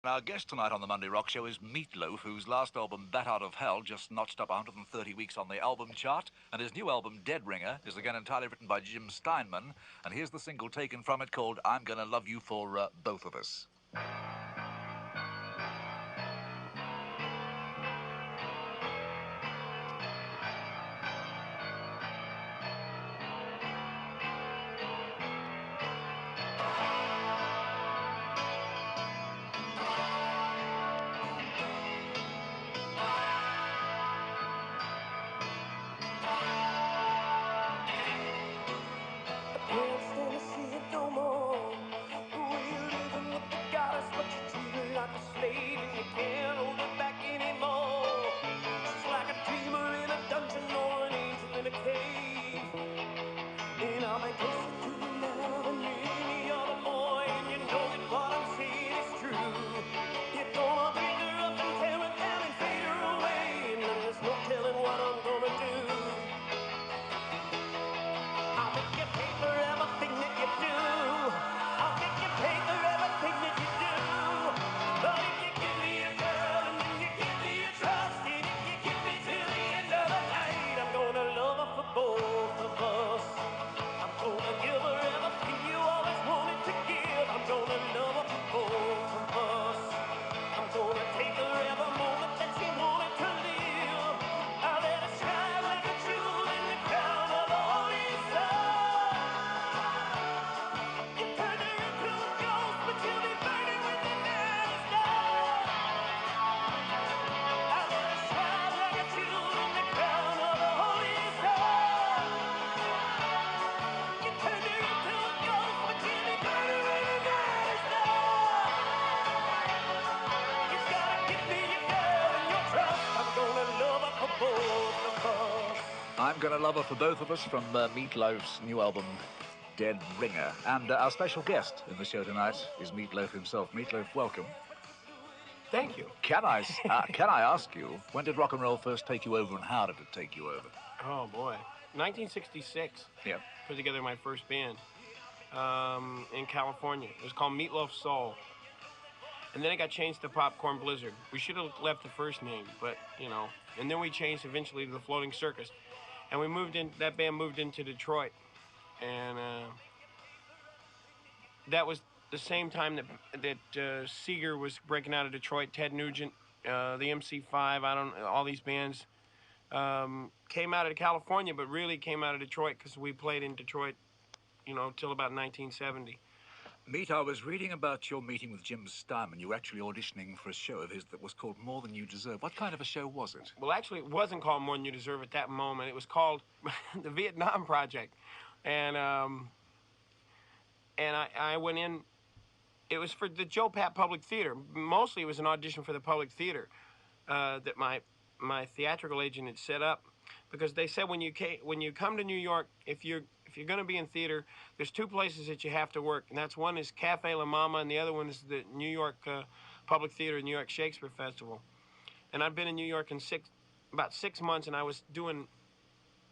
Our guest tonight on the Monday Rock Show is Meatloaf, whose last album, Bat Out of Hell, just notched up 130 weeks on the album chart, and his new album, Dead Ringer, is again entirely written by Jim Steinman, and here's the single taken from it called I'm Gonna Love You for Both of Us. Can't stand to see it no more. The way you're living with the goddess, but you treat her like a slave, and you can't hold her back anymore. She's like a dreamer in a dungeon or an angel in a cave. And I'll be closer to you now than any other boy, and you know that what I'm saying is true. You're gonna pick her up and tear her down and fade her away, and then there's no telling what I'm gonna do. I'll make you pay for everything that you do. I'll make you pay for everything that you do. But if you give me a girl and then you give me your trust, and if you give me till the end of the night, I'm gonna love her for both of us. I'm gonna give her everything you always wanted to give. I'm gonna love her for both of us. I'm gonna take her every moment that she wanted to live. I'll let her shine like a jewel in the crown of the holy sun. You turn her into a ghost, but you'll be burning when the night is done. I'll let her shine like a jewel in the crown of the holy sun. You turn her into a ghost, but you'll be burning when the night is done. You gotta give me your girl and your trust. I'm gonna love her for both of us. I'm Gonna Love Her for Both of Us from Meatloaf's new album, Dead Ringer. And our special guest in the show tonight is Meatloaf himself. Meatloaf, welcome. Thank you. Can I ask you, when did rock and roll first take you over, and how did it take you over? Oh, boy. 1966. Yeah. Put together my first band in California. It was called Meatloaf Soul. And then it got changed to Popcorn Blizzard. We should have left the first name, but, you know. And then we changed eventually to the Floating Circus. And that band moved into Detroit. And that was the same time that Seeger was breaking out of Detroit. Ted Nugent, the MC5, all these bands came out of California, but really came out of Detroit because we played in Detroit, till about 1970. Meat, I was reading about your meeting with Jim Steinman. You were actually auditioning for a show of his that was called More Than You Deserve. What kind of a show was it? Well, actually, it wasn't called More Than You Deserve at that moment. It was called the Vietnam Project. And I went in. It was for the Joe Papp Public Theater. Mostly it was an audition for the Public Theater that my theatrical agent had set up, because they said when you come to New York, if you're going to be in theater, there's two places that you have to work, and that's one is Cafe La Mama, and the other one is the New York Public Theater, New York Shakespeare Festival. And I'd been in New York in about 6 months, and I was doing,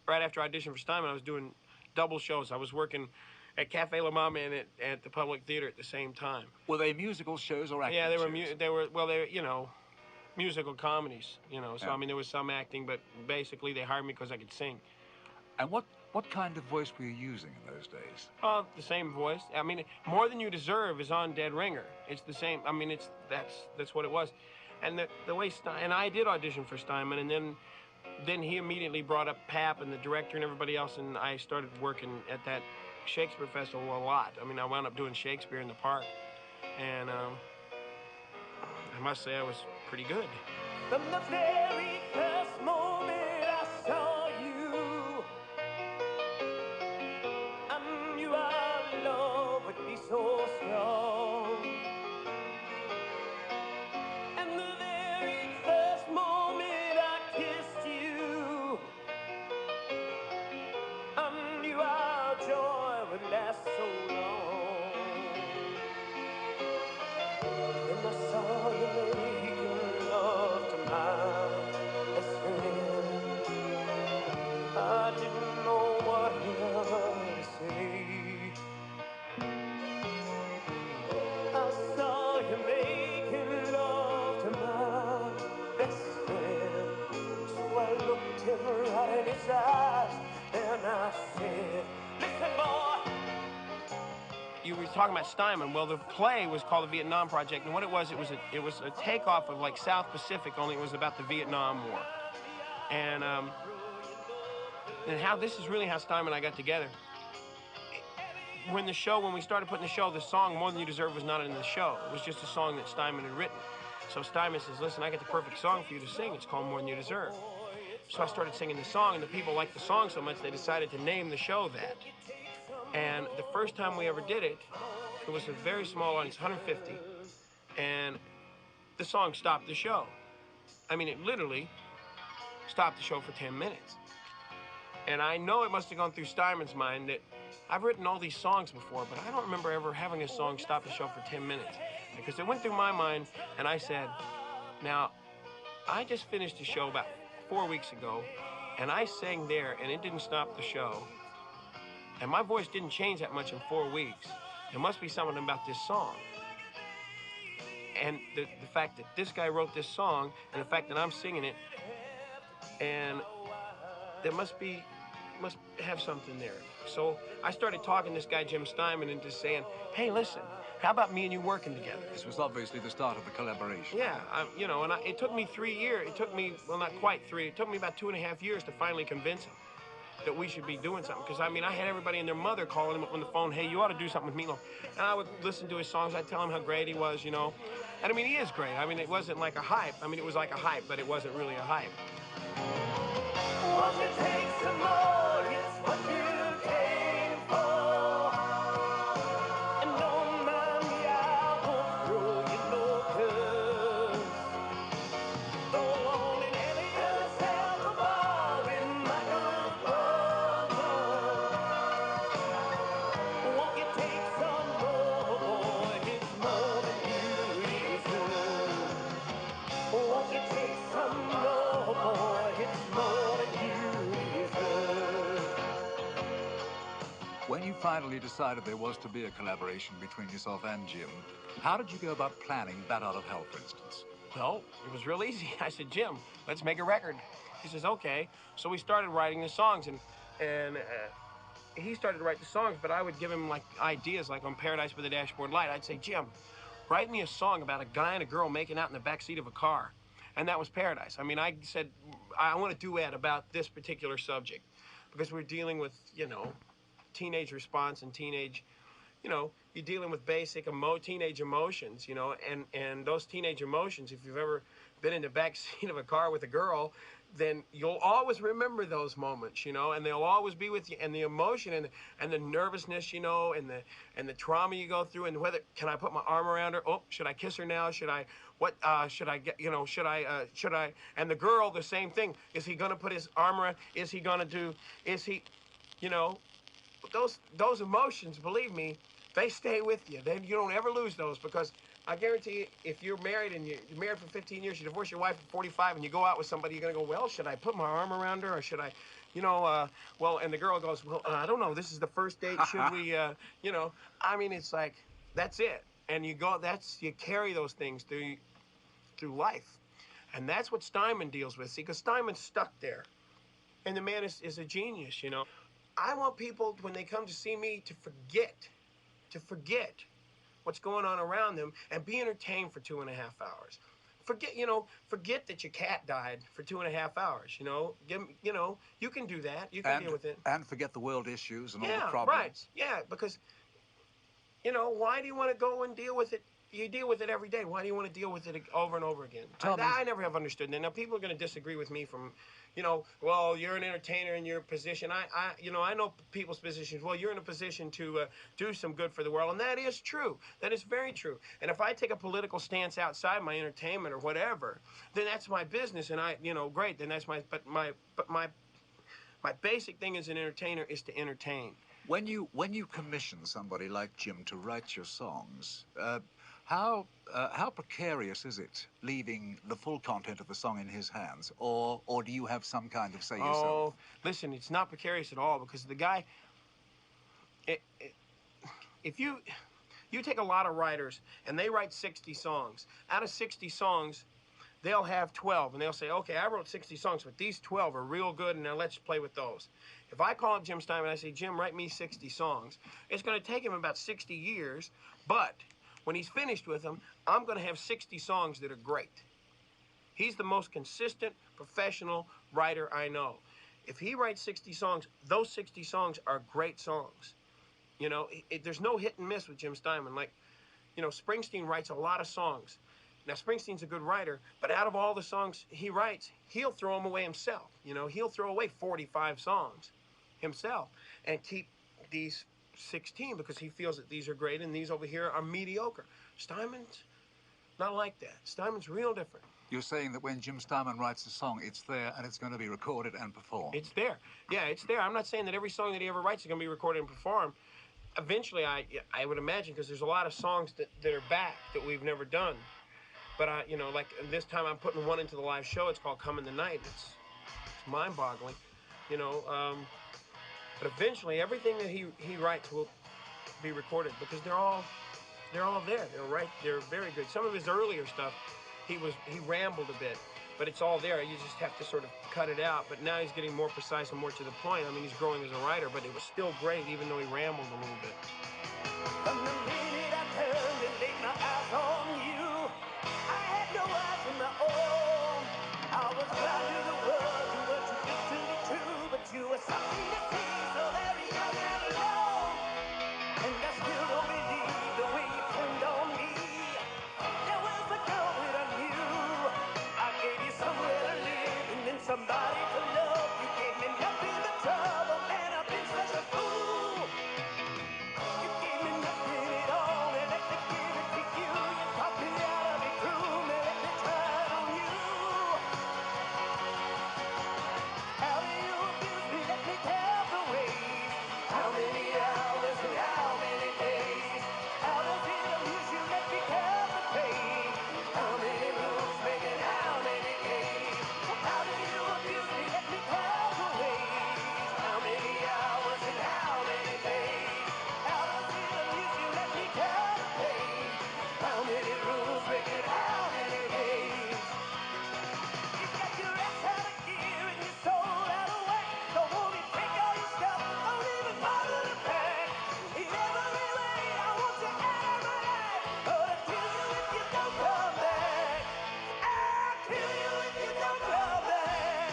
right after I auditioned for Steinman, I was doing double shows. I was working at Cafe La Mama and at the Public Theater at the same time. Were they musical shows or acting Yeah, shows? they were musical comedies, So Yeah. I mean, there was some acting, but basically they hired me because I could sing. And what kind of voice were you using in those days? The same voice. I mean, More Than You Deserve is on Dead Ringer. It's the same. I mean, that's what it was. And the way and I did audition for Steinman, and then he immediately brought up Papp and the director and everybody else, and I started working at that Shakespeare Festival a lot. I mean, I wound up doing Shakespeare in the park, and I must say I was pretty good. From the very first moment I saw you, I knew our love would be so strong. And the very first moment I kissed you, I knew our joy would last so long. Then I saw you make your love to mine as size. And I said, listen, boy. You were talking about Steinman. Well, the play was called the Vietnam Project, and what it was a takeoff of like South Pacific, only it was about the Vietnam War. And how this is really how Steinman and I got together. When we started putting the show, the song "More Than You Deserve" was not in the show. It was just a song that Steinman had written. So Steinman says, "Listen, I got the perfect song for you to sing. It's called More Than You Deserve." So I started singing the song, and the people liked the song so much they decided to name the show that. And the first time we ever did it, it was a very small audience, 150, and the song stopped the show. I mean, it literally stopped the show for 10 minutes. And I know it must have gone through Steinman's mind that I've written all these songs before, but I don't remember ever having a song stop the show for 10 minutes. Because it went through my mind, and I said, now, I just finished a show about 4 weeks ago, and I sang there, and it didn't stop the show. And my voice didn't change that much in 4 weeks. There must be something about this song. And the fact that this guy wrote this song, and the fact that I'm singing it, and there must have something there. So I started talking to this guy, Jim Steinman, into saying, hey, listen, how about me and you working together? This was obviously the start of the collaboration. Yeah, it took me 3 years. It took me, well, not quite 3. It took me about 2.5 years to finally convince him that we should be doing something. Because, I mean, I had everybody and their mother calling him up on the phone, hey, you ought to do something with Meatloaf. And I would listen to his songs. I'd tell him how great he was, And, I mean, he is great. I mean, it wasn't like a hype. I mean, it was like a hype, but it wasn't really a hype. Won't you take some more? It's what you came for. And don't mind me, I won't throw you no curves. Don't want it any yourself a bar in my good brother. Won't you take some more, boy? It's more than you deserve. Won't you take some more, boy? It's more than you deserve. When you finally decided there was to be a collaboration between yourself and Jim, how did you go about planning Bat Out of Hell, for instance? Well, it was real easy. I said, Jim, let's make a record. He says, okay. So we started writing the songs, and he started to write the songs, but I would give him like ideas, like on Paradise with a Dashboard Light. I'd say, Jim, write me a song about a guy and a girl making out in the backseat of a car. And that was Paradise. I mean, I said, I want a duet about this particular subject because we're dealing with, teenage response and teenage, you're dealing with basic teenage emotions, and those teenage emotions, if you've ever been in the backseat of a car with a girl, then you'll always remember those moments, and they'll always be with you. And the emotion and the nervousness, and the trauma you go through, and whether can I put my arm around her? Oh, should I kiss her now? Should I? What should I get? Should I? And the girl, the same thing. Is he gonna put his arm around? Is he gonna do? Is he? Those emotions, believe me, they stay with you. You don't ever lose those, because I guarantee you, if you're married and you're married for 15 years, you divorce your wife at 45, and you go out with somebody, you're going to go, well, should I put my arm around her, or should I, well, and the girl goes, well, I don't know, this is the first date, should we, I mean, it's like, that's it. And you carry those things through life. And that's what Steinman deals with. See, because Steinman's stuck there. And the man is a genius, I want people, when they come to see me, to forget what's going on around them and be entertained for 2.5 hours. Forget that your cat died for 2.5 hours. You can do that. You can deal with it. And forget the world issues and all the Yeah, problems. right. Yeah, because, why do you want to go and deal with it? You deal with it every day. Why do you want to deal with it over and over again? I never have understood that. Now, people are going to disagree with me from, well, you're an entertainer in your position. I know people's positions. Well, you're in a position to do some good for the world, and that is true. That is very true. And if I take a political stance outside my entertainment or whatever, then that's my business, and great. Then that's but my basic thing as an entertainer is to entertain. When you commission somebody like Jim to write your songs, how precarious is it leaving the full content of the song in his hands, or do you have some kind of say yourself? Oh, listen, it's not precarious at all, because the guy, if you take a lot of writers and they write 60 songs, out of 60 songs, they'll have 12 and they'll say, okay, I wrote 60 songs, but these 12 are real good, and now let's play with those. If I call up Jim Steinman and I say, Jim, write me 60 songs, it's going to take him about 60 years, but when he's finished with them, I'm going to have 60 songs that are great. He's the most consistent professional writer I know. If he writes 60 songs, those 60 songs are great songs. You know, there's no hit and miss with Jim Steinman. Like, you know, Springsteen writes a lot of songs. Now, Springsteen's a good writer, but out of all the songs he writes, he'll throw them away himself. You know, he'll throw away 45 songs himself and keep these 16 because he feels that these are great and these over here are mediocre. Steinman's not like that. Steinman's real different. You're saying that when Jim Steinman writes a song, it's there and it's going to be recorded and performed. It's there. Yeah, it's there. I'm not saying that every song that he ever writes is going to be recorded and performed. Eventually, I would imagine, because there's a lot of songs that are back that we've never done. But you know, like this time I'm putting one into the live show. It's called "Come in the Night." It's mind-boggling, you know. But eventually, everything that he writes will be recorded because they're all there. They're very good. Some of his earlier stuff, he rambled a bit, but it's all there. You just have to sort of cut it out. But now he's getting more precise and more to the point. I mean, he's growing as a writer, but it was still great, even though he rambled a little bit. From the minute I turned and laid my eyes on you, I had no eyes of my own. I was blind to the world, to what you took to be true, but you were something to see, so very young and alone. And I still don't believe the way you turned on me. There was a girl that I knew. I gave you somewhere to live and then somebody to love. You gave me nothing but trouble, man, I've been such a fool. You gave me nothing at all, and let me give it to you. You taught me how to be true, man, let me try it on you. How do you abuse me? Let me tell the ways. How many hours and how many days? How does it amuse you? Let me tell the pain. How many moves making how many days? How do you abuse me? Let me tell the ways. How many hours and how many days? How does it amuse you? Let me tell the pain. How many rules making how many days? You got your ass out of gear and your soul out of whack. Don't want to take all your stuff, don't even bother to pack. In every way, I want you out of my life. But I'll kill you if you don't come back. I'll kill you if you don't come back.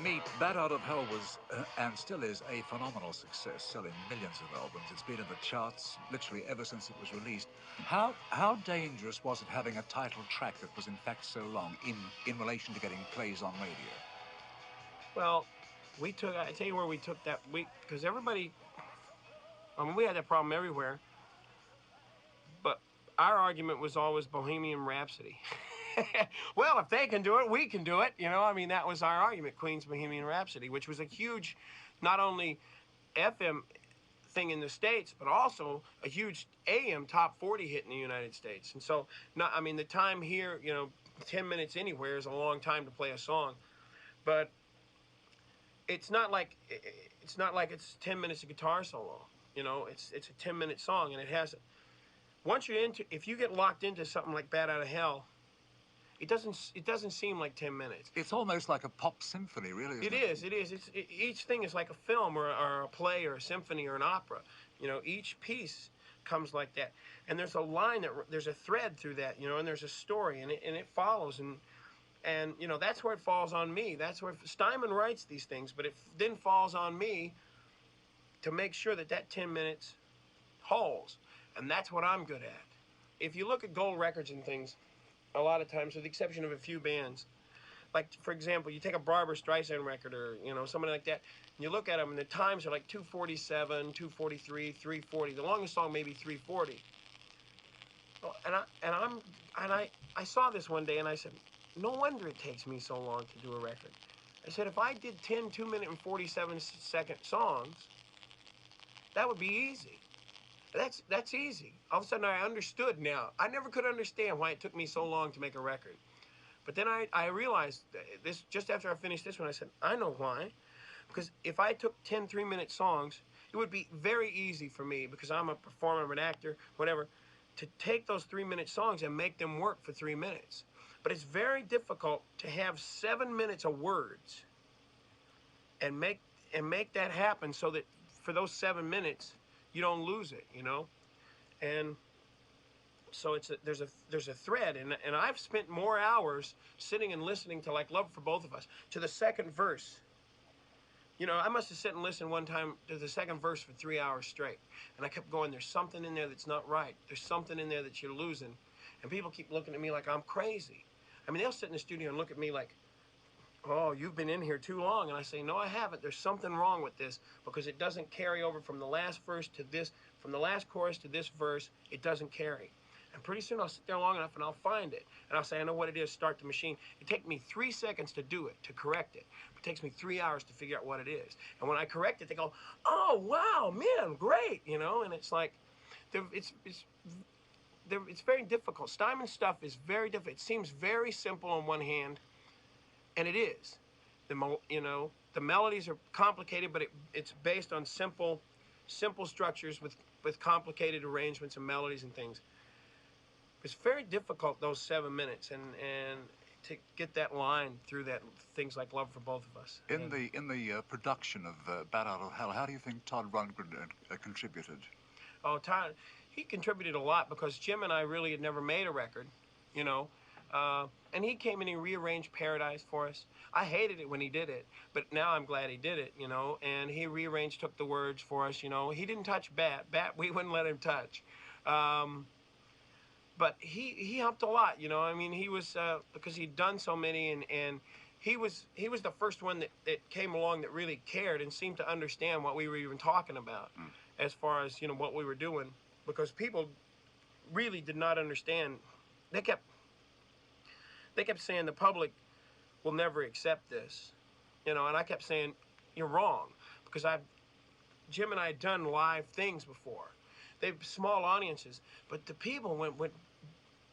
Meet Bat Out of Hell was, and still is, a phenomenal success, selling millions of albums. It's been in the charts literally ever since it was released. How dangerous was it having a title track that was in fact so long in relation to getting plays on radio? Well, I tell you where we took that week, because everybody, I mean, we had that problem everywhere. But our argument was always Bohemian Rhapsody. Well, if they can do it, we can do it. You know, I mean, that was our argument, Queen's Bohemian Rhapsody, which was a huge, not only FM thing in the States, but also a huge AM top 40 hit in the United States. And so, I mean, the time here, you know, 10 minutes anywhere is a long time to play a song. But it's not like it's 10 minutes of guitar solo. You know, it's a 10-minute song, and it has. Once you're into, if you get locked into something like Bat Out of Hell, it doesn't seem like 10 minutes. It's almost like a pop symphony, really, isn't it? It is. Each thing is like a film or a play or a symphony or an opera. You know, each piece comes like that, and there's a line there's a thread through that. You know, and there's a story, and it follows, and you know, that's where it falls on me. That's where Steinman writes these things, but it then falls on me to make sure that 10 minutes holds. And that's what I'm good at. If you look at gold records and things, a lot of times, with the exception of a few bands, like, for example, you take a Barbra Streisand record or, you know, somebody like that, and you look at them, and the times are like 2:47, 2:43, 3:40. The longest song may be 3:40. And I saw this one day, and I said, no wonder it takes me so long to do a record. I said, if I did 10 2-minute and 47-second songs, that would be easy. That's easy. All of a sudden, I understood now. I never could understand why it took me so long to make a record. But then I realized this just after I finished this one. I said, I know why. Because if I took 10 3-minute songs, it would be very easy for me, because I'm a performer, I'm an actor, whatever, to take those 3-minute songs and make them work for 3 minutes. But it's very difficult to have 7 minutes of words and make that happen so that for those 7 minutes you don't lose it, you know. And so there's a thread, and I've spent more hours sitting and listening to like Love for Both of Us to the second verse. You know, I must have sat and listened one time to the second verse for 3 hours straight, and I kept going, there's something in there that's not right, there's something in there that you're losing. And people keep looking at me like I'm crazy. I mean, they'll sit in the studio and look at me like, oh, you've been in here too long. And I say, no, I haven't. There's something wrong with this, because it doesn't carry over from the last verse to this, from the last chorus to this verse. It doesn't carry. And pretty soon I'll sit there long enough and I'll find it. And I'll say, I know what it is, start the machine. It takes me 3 seconds to do it, to correct it. It takes me 3 hours to figure out what it is. And when I correct it, they go, oh, wow, man, great, you know? And it's like, it's very difficult. Steinman's stuff is very difficult. It seems very simple on one hand, and it is. You know, the melodies are complicated, but it's based on simple structures with complicated arrangements and melodies and things. It's very difficult, those 7 minutes, and to get that line through that, things like Love for Both of Us. In the production of Bat Out of Hell, how do you think Todd Rundgren contributed? Oh, Todd, he contributed a lot, because Jim and I really had never made a record, you know. And he came and he rearranged Paradise for us. I hated it when he did it, but now I'm glad he did it, you know. And he rearranged, took the words for us, you know. He didn't touch Bat. Bat, we wouldn't let him touch. But he helped a lot, you know. I mean, he was, because he'd done so many, and he was the first one that came along that really cared and seemed to understand what we were even talking about, as far as, you know, what we were doing. Because people really did not understand. They kept saying the public will never accept this, you know, and I kept saying, you're wrong, because Jim and I had done live things before. They have small audiences, but the people went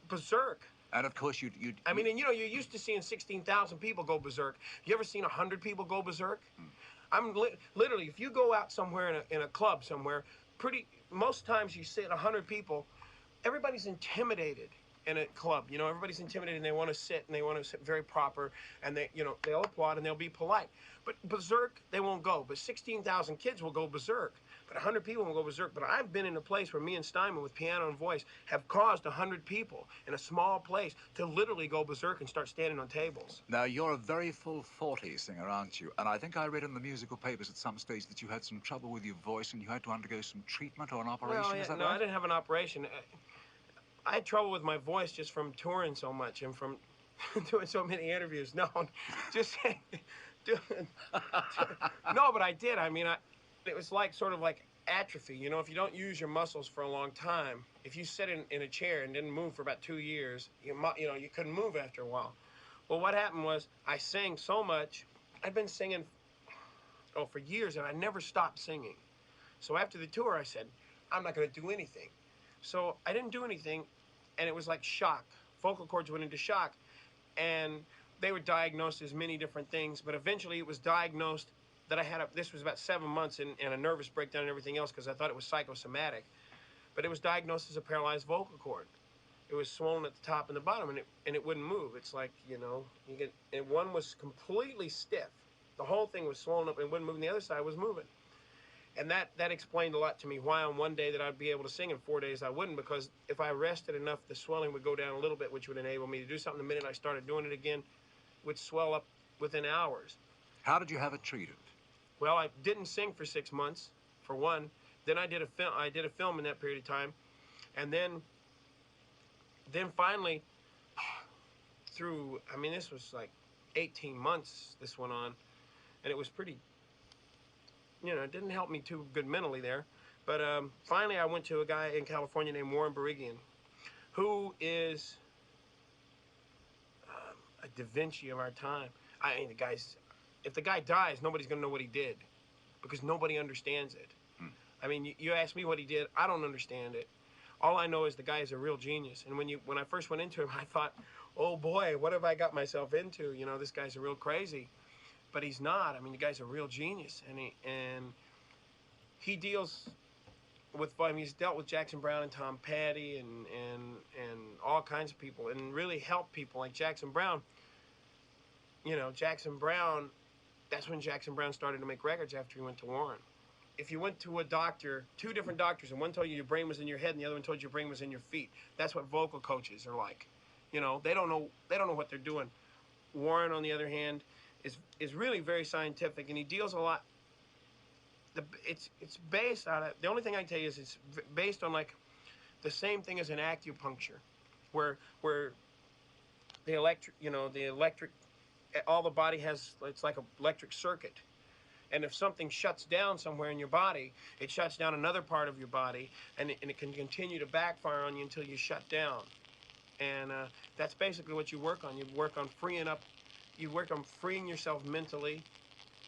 berserk. And of course, I mean, and you know, you're used to seeing 16,000 people go berserk. You ever seen 100 people go berserk? I'm literally, if you go out somewhere in a club somewhere, most times you sit 100 people, everybody's intimidated in a club. You know, everybody's intimidated, and they want to sit, and they want to sit very proper, and they, you know, they'll applaud and they'll be polite. But berserk, they won't go. But 16,000 kids will go berserk. But 100 people will go berserk. But I've been in a place where me and Steinman, with piano and voice, have caused 100 people in a small place to literally go berserk and start standing on tables. Now, you're a very full 40 singer, aren't you? And I think I read in the musical papers at some stage that you had some trouble with your voice and you had to undergo some treatment or an operation. Well, yeah, is that no, right? I didn't have an operation. I had trouble with my voice just from touring so much and from doing so many interviews. No, just no, but I did. I mean, it was like sort of like atrophy. You know, if you don't use your muscles for a long time, if you sit in a chair and didn't move for about 2 years, you know, you couldn't move after a while. Well, what happened was I sang so much. I'd been singing for years, and I never stopped singing. So after the tour, I said, I'm not going to do anything. So I didn't do anything, and it was like shock. Vocal cords went into shock, and they were diagnosed as many different things, but eventually it was diagnosed that I had this was about 7 months and a nervous breakdown and everything else, because I thought it was psychosomatic. But it was diagnosed as a paralyzed vocal cord. It was swollen at the top and the bottom, and it wouldn't move. It's like, you know, and one was completely stiff. The whole thing was swollen up and wouldn't move, and the other side was moving. And that explained a lot to me why on one day that I'd be able to sing, in 4 days I wouldn't, because if I rested enough, the swelling would go down a little bit, which would enable me to do something. The minute I started doing it again, it would swell up within hours. How did you have it treated? Well, I didn't sing for 6 months, for one. Then I did a film in that period of time, and then finally, through, I mean, this was like 18 months this went on, and it was pretty, you know, it didn't help me too good mentally there. But finally, I went to a guy in California named Warren Berigian, who is a Da Vinci of our time. I mean, if the guy dies, nobody's going to know what he did, because nobody understands it. I mean, you ask me what he did, I don't understand it. All I know is the guy is a real genius. And when I first went into him, I thought, oh boy, what have I got myself into? You know, this guy's a real crazy. But he's not. I mean, the guy's a real genius, and he deals I mean, he's dealt with Jackson Browne and Tom Petty and all kinds of people, and really helped people like Jackson Browne. You know, Jackson Browne. That's when Jackson Browne started to make records after he went to Warren. If you went to a doctor, two different doctors, and one told you your brain was in your head, and the other one told you your brain was in your feet. That's what vocal coaches are like. You know, they don't know what they're doing. Warren, on the other hand, is really very scientific, and he deals a lot. It's based on it. The only thing I can tell you is it's based on like the same thing as an acupuncture, where the electric, all the body has, it's like an electric circuit. And if something shuts down somewhere in your body, it shuts down another part of your body, and it can continue to backfire on you until you shut down. And that's basically what you work on. You work on freeing yourself mentally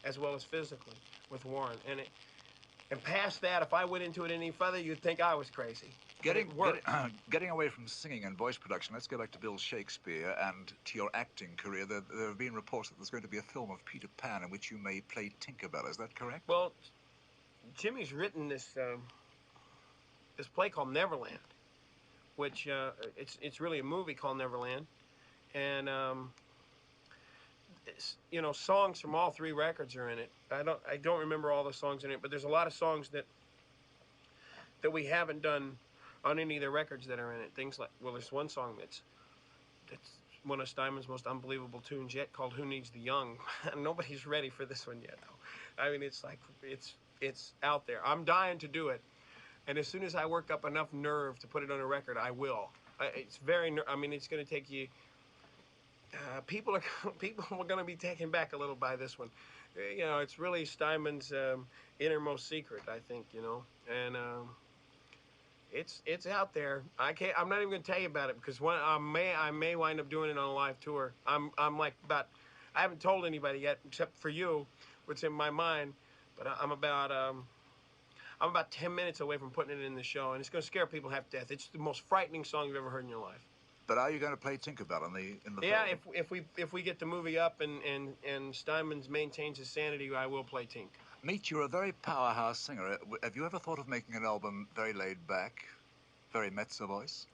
as well as physically with Warren. And past that, if I went into it any further, you'd think I was crazy. Getting away from singing and voice production, let's go back to Bill Shakespeare and to your acting career. There have been reports that there's going to be a film of Peter Pan in which you may play Tinkerbell. Is that correct? Well, Jimmy's written this play called Neverland, which it's really a movie called Neverland, and you know, songs from all three records are in it. I don't remember all the songs in it, but there's a lot of songs that we haven't done on any of the records that are in it. Things like, well, there's one song that's one of Steinman's most unbelievable tunes yet, called "Who Needs the Young." Nobody's ready for this one yet, though. I mean, it's like it's out there. I'm dying to do it, and as soon as I work up enough nerve to put it on a record, I will. It's very. I mean, it's going to take you. People are going to be taken back a little by this one. You know, it's really Steinman's innermost secret, I think. You know, and it's out there. I'm not even going to tell you about it because I may wind up doing it on a live tour. I'm like about. I haven't told anybody yet except for you what's in my mind, but I'm about 10 minutes away from putting it in the show, and it's going to scare people half to death. It's the most frightening song you've ever heard in your life. But are you going to play Tinkerbell in the Yeah, film? if we get the movie up and Steinman maintains his sanity, I will play Tink. Meet, you're a very powerhouse singer. Have you ever thought of making an album very laid back, very mezzo voice?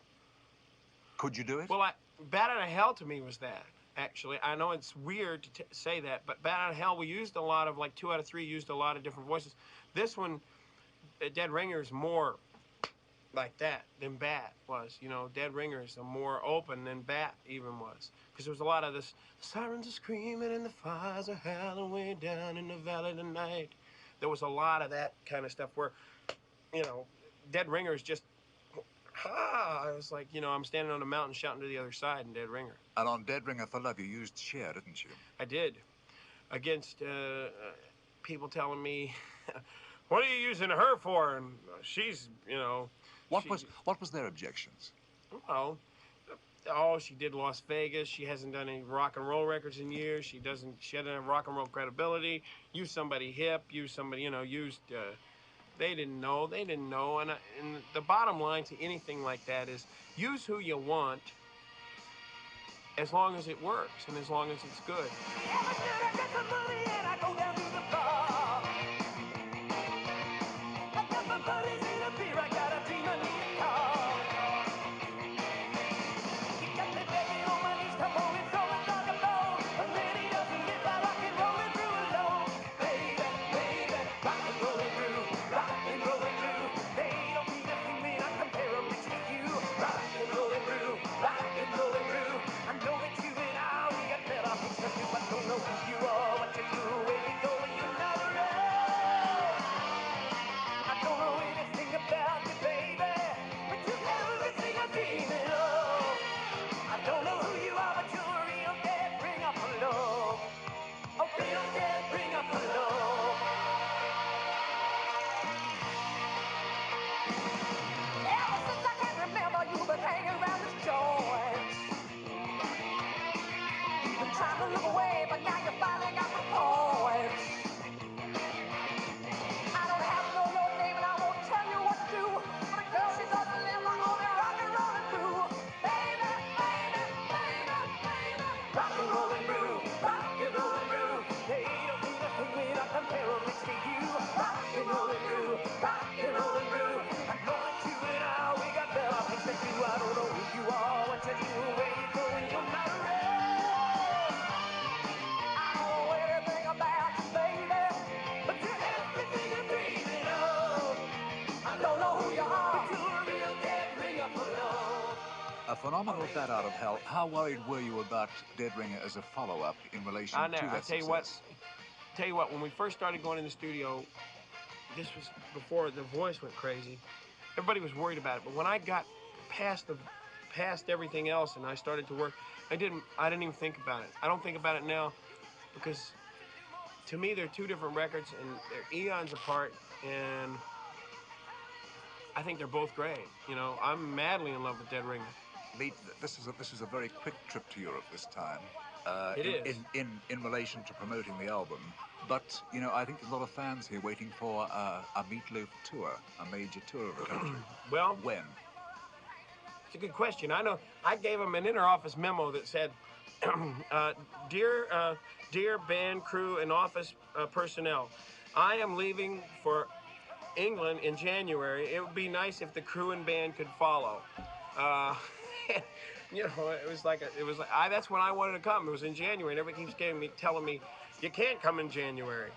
Could you do it? Well, Bat Out of Hell to me was that, actually. I know it's weird to say that, but Bat Out of Hell, we used a lot of, like 2 out of 3 used a lot of different voices. This one, Dead Ringer, is more like that than Bat was. You know, Dead Ringer is more open than Bat even was. Because there was a lot of this, the sirens are screaming and the fires are howling way down in the valley tonight. There was a lot of that kind of stuff where, you know, Dead Ringer is just, I was like, you know, I'm standing on a mountain shouting to the other side in Dead Ringer. And on Dead Ringer for Love, you used Cher, didn't you? I did. Against people telling me, what are you using her for? And she's, you know. What was their objections? Well, she did Las Vegas. She hasn't done any rock and roll records in years. She doesn't have rock and roll credibility. Use somebody hip. Use somebody, you know, they didn't know. And the bottom line to anything like that is use who you want as long as it works and as long as it's good. You are what you do, phenomenal Bat Out of Hell. How worried were you about Dead Ringer as a follow-up in relation to that I tell you what, success? when we first started going in the studio, this was before the voice went crazy. Everybody was worried about it, but when I got past everything else and I started to work, I didn't even think about it. I don't think about it now because to me they're two different records and they're eons apart, and I think they're both great. You know, I'm madly in love with Dead Ringer. Meet, this is a very quick trip to Europe this time. It is. In relation to promoting the album. But, you know, I think there's a lot of fans here waiting for a Meatloaf tour, a major tour of the country. Well, When? it's a good question. I know I gave him an inter-office memo that said, dear band crew and office personnel, I am leaving for England in January. It would be nice if the crew and band could follow. You know, that's when I wanted to come. It was in January, and everybody keeps telling me, you can't come in January.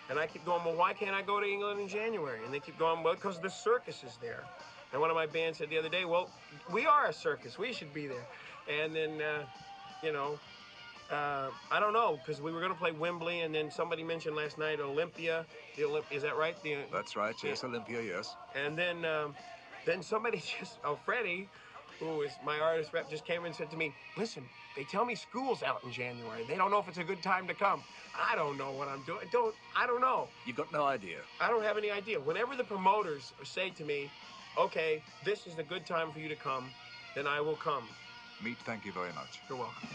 And I keep going, well, why can't I go to England in January? And they keep going, well, because the circus is there. And one of my bands said the other day, well, we are a circus. We should be there. And then, you know, I don't know, because we were going to play Wembley, and then somebody mentioned last night Olympia. Is that right? That's right, yes, Olympia, yes. And then somebody Freddie, who is my artist rep, just came and said to me, listen, they tell me school's out in January. They don't know if it's a good time to come. I don't know what I'm doing. I don't know. You've got no idea. I don't have any idea. Whenever the promoters say to me, okay, this is a good time for you to come, then I will come. Meat, thank you very much. You're welcome.